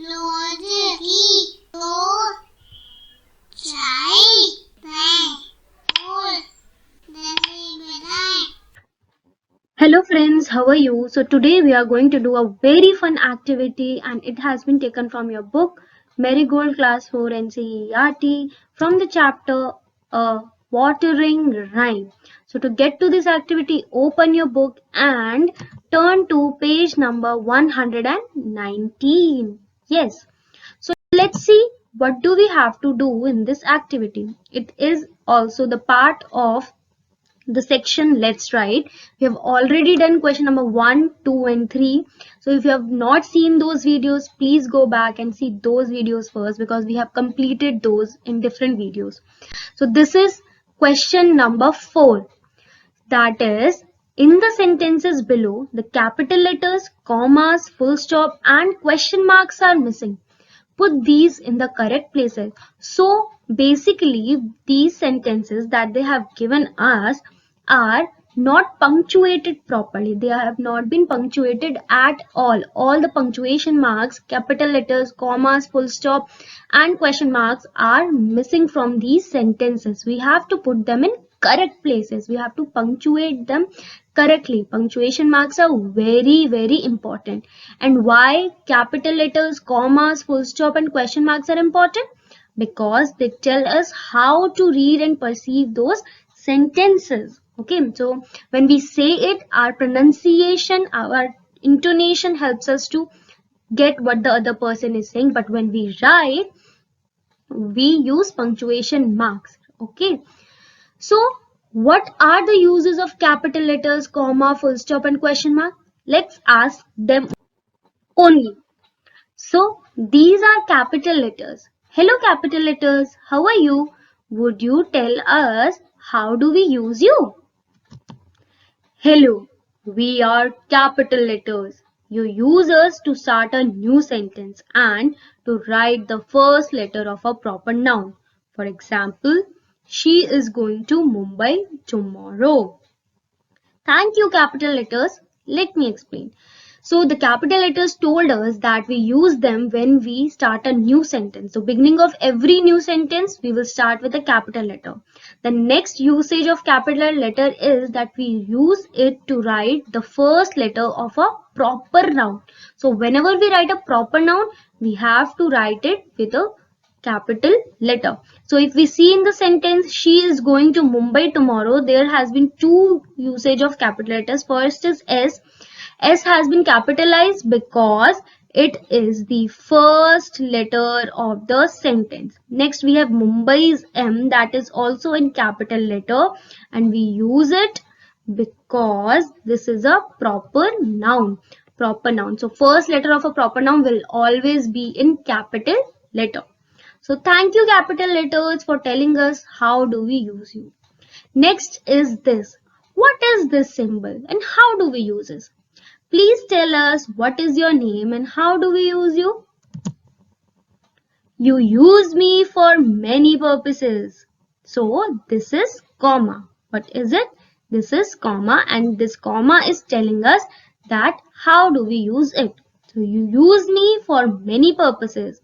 Hello friends, how are you? So today we are going to do a very fun activity and it has been taken from your book Marigold Class 4 NCERT from the chapter Watering Rhyme. So to get to this activity, open your book and turn to page number 119. Yes. So let's see what do we have to do in this activity. It is also the part of the section let's write. We have already done question number 1, 2 and 3. So if you have not seen those videos, please go back and see those videos first because we have completed those in different videos. So this is question number 4, that is, in the sentences below the capital letters, commas, full stop and question marks are missing. Put these in the correct places. So basically these sentences that they have given us are not punctuated properly. They have not been punctuated at all. All the punctuation marks, capital letters, commas, full stop and question marks are missing from these sentences. We have to put them in correct places. We have to punctuate them correctly. Punctuation marks are very important. And why capital letters, commas, full stop and question marks are important? Because they tell us how to read and perceive those sentences. Okay, so when we say it, our pronunciation, our intonation helps us to get what the other person is saying. But when we write, we use punctuation marks. Okay, so what are the uses of capital letters, comma, full stop and question mark? Let's ask them only. So these are capital letters. Hello capital letters, how are you? Would you tell us how do we use you? Hello, we are capital letters. You use us to start a new sentence and to write the first letter of a proper noun. For example, she is going to Mumbai tomorrow. Thank you, capital letters. Let me explain. So the capital letters told us that we use them when we start a new sentence. So beginning of every new sentence, we will start with a capital letter. The next usage of capital letter is that we use it to write the first letter of a proper noun. So whenever we write a proper noun, we have to write it with a capital letter. So if we see in the sentence, she is going to Mumbai tomorrow, there has been two usage of capital letters. First is S. S has been capitalized because it is the first letter of the sentence. Next we have Mumbai's M, that is also in capital letter and we use it because this is a proper noun. Proper noun. So first letter of a proper noun will always be in capital letter. So thank you capital letters for telling us how do we use you. Next is this. What is this symbol and how do we use it? Please tell us what is your name and how do we use you? You use me for many purposes. So this is comma. What is it? This is comma and this comma is telling us that how do we use it. So you use me for many purposes.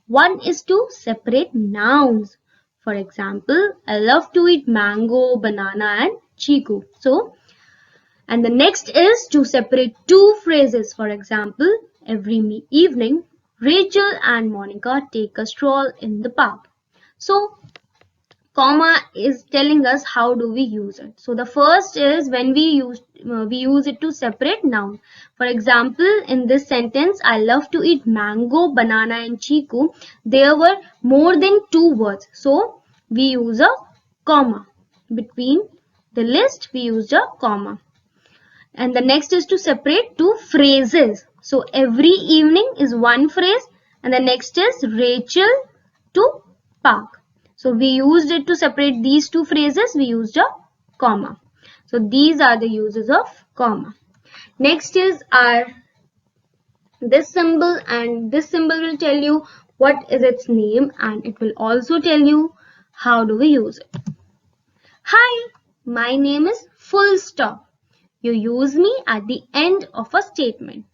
One is to separate nouns. For example, I love to eat mango, banana and chiku. So, and the next is to separate two phrases. For example, every evening, Rachel and Monica take a stroll in the park. So, comma is telling us how do we use it. So the first is when we use it to separate noun. For example, in this sentence, I love to eat mango, banana and chiku. There were more than two words. So we use a comma. Between the list, we used a comma. And the next is to separate two phrases. So every evening is one phrase and the next is Rachel to park. So we used it to separate these two phrases. We used a comma. So these are the uses of comma. Next is our this symbol, and this symbol will tell you what is its name and it will also tell you how do we use it. Hi, my name is full stop. You use me at the end of a statement.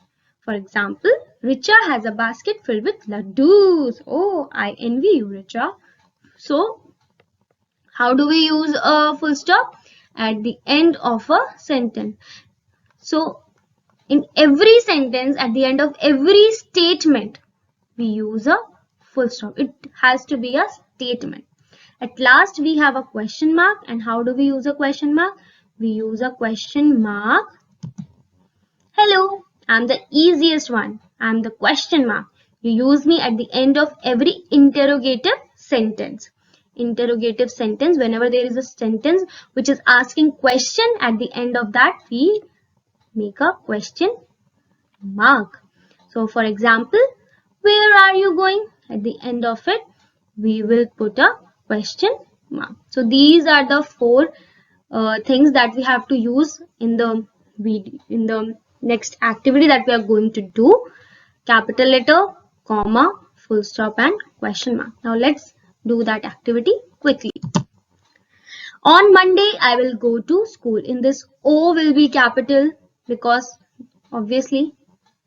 For example, Richa has a basket filled with laddus. Oh, I envy you, Richa. So, how do we use a full stop? At the end of a sentence. So, in every sentence, at the end of every statement, we use a full stop. It has to be a statement. At last, we have a question mark. And how do we use a question mark? We use a question mark. Hello, I'm the easiest one. I'm the question mark. You use me at the end of every interrogative sentence. Interrogative sentence, whenever there is a sentence which is asking question, at the end of that we make a question mark. So for example, where are you going? At the end of it, we will put a question mark. So these are the four things that we have to use in the video, in the next activity that we are going to do. Capital letter, comma, full stop and question mark. Now let's do that activity quickly. On Monday, I will go to school. In this, O will be capital because obviously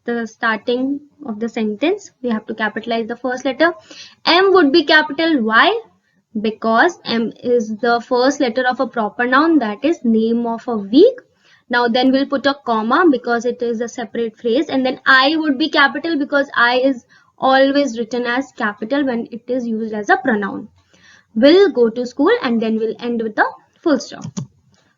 the starting of the sentence, we have to capitalize the first letter. M would be capital. Why? Because M is the first letter of a proper noun, that is name of a week. Now then we'll put a comma because it is a separate phrase, and then I would be capital because I is always written as capital when it is used as a pronoun. Will go to school, and then we'll end with a full stop.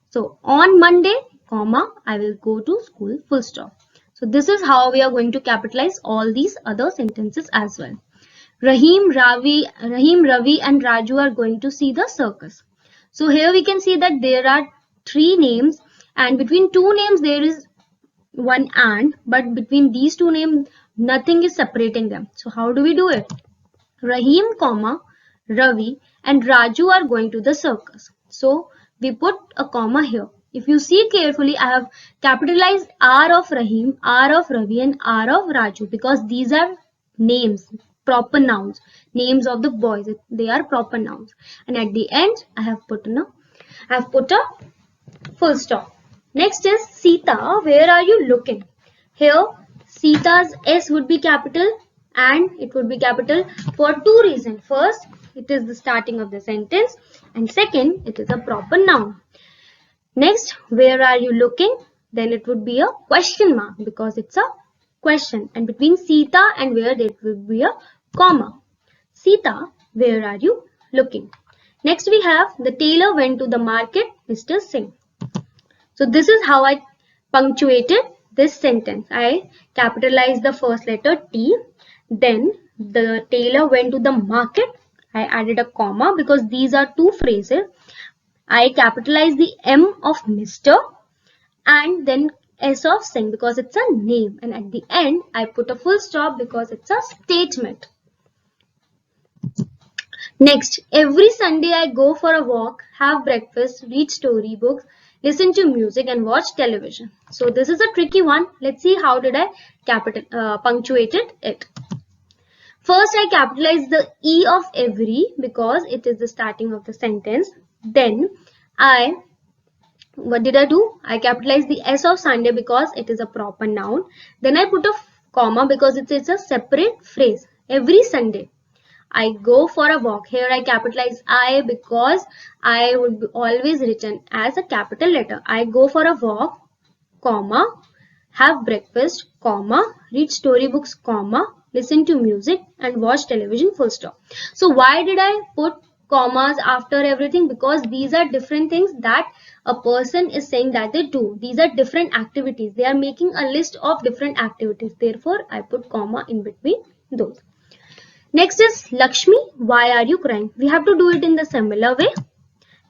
So on Monday, comma, I will go to school, full stop. So this is how we are going to capitalize all these other sentences as well. Rahim, Ravi, and Raju are going to see the circus. So here we can see that there are three names, and between two names there is one and, but between these two names nothing is separating them. So how do we do it? Rahim, comma, Ravi and Raju are going to the circus. So we put a comma here. If you see carefully, I have capitalized R of Rahim, R of Ravi and R of Raju because these are names, proper nouns, names of the boys. They are proper nouns. And at the end, I have put a full stop. Next is Sita. Where are you looking? Here, Sita's S would be capital and it would be capital for two reasons. First, it is the starting of the sentence, and second, it is a proper noun. Next, where are you looking? Then it would be a question mark because it's a question, and between Sita and where there would be a comma. Sita, where are you looking? Next we have the tailor went to the market, Mr. Singh. So this is how I punctuated this sentence. I capitalized the first letter T, then the tailor went to the market. I added a comma because these are two phrases. I capitalized the M of Mr. and then S of Singh because it's a name, and at the end I put a full stop because it's a statement. Next, every Sunday I go for a walk, have breakfast, read storybooks, listen to music and watch television. So this is a tricky one. Let's see how did I punctuated it. First, I capitalized the E of every because it is the starting of the sentence. Then, what did I do? I capitalized the S of Sunday because it is a proper noun. Then I put a comma because it is a separate phrase. Every Sunday, I go for a walk. Here I capitalize I because I would be always written as a capital letter. I go for a walk, comma, have breakfast, comma, read storybooks, comma, listen to music and watch television, full stop. So why did I put commas after everything? Because these are different things that a person is saying that they do. These are different activities. They are making a list of different activities. Therefore, I put comma in between those. Next is Lakshmi. Why are you crying? We have to do it in the similar way.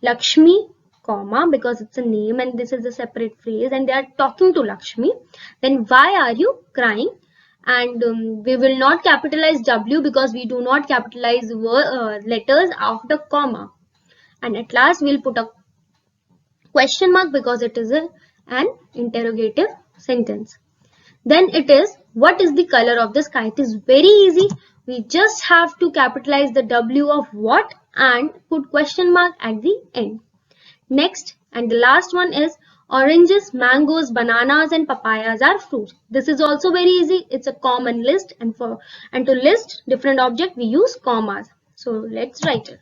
Lakshmi, comma, because it's a name and this is a separate phrase and they are talking to Lakshmi. Then why are you crying? And we will not capitalize W because we do not capitalize letters after comma. And at last we'll put a question mark because it is an interrogative sentence. Then it is, what is the color of the sky? It is very easy. We just have to capitalize the W of what and put question mark at the end. Next and the last one is, Oranges, mangoes, bananas and papayas are fruits. This is also very easy. It's a common list, and to list different objects we use commas. So let's write it.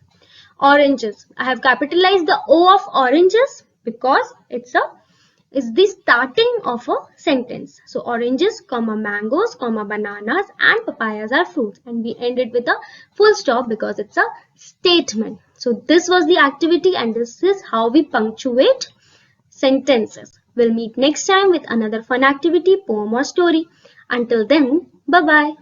Oranges. I have capitalized the O of oranges because it's the starting of a sentence. So oranges, comma mangoes, comma bananas and papayas are fruits, and we end it with a full stop because it's a statement. So this was the activity, and this is how we punctuate sentences. We'll meet next time with another fun activity, poem or story. Until then, bye bye.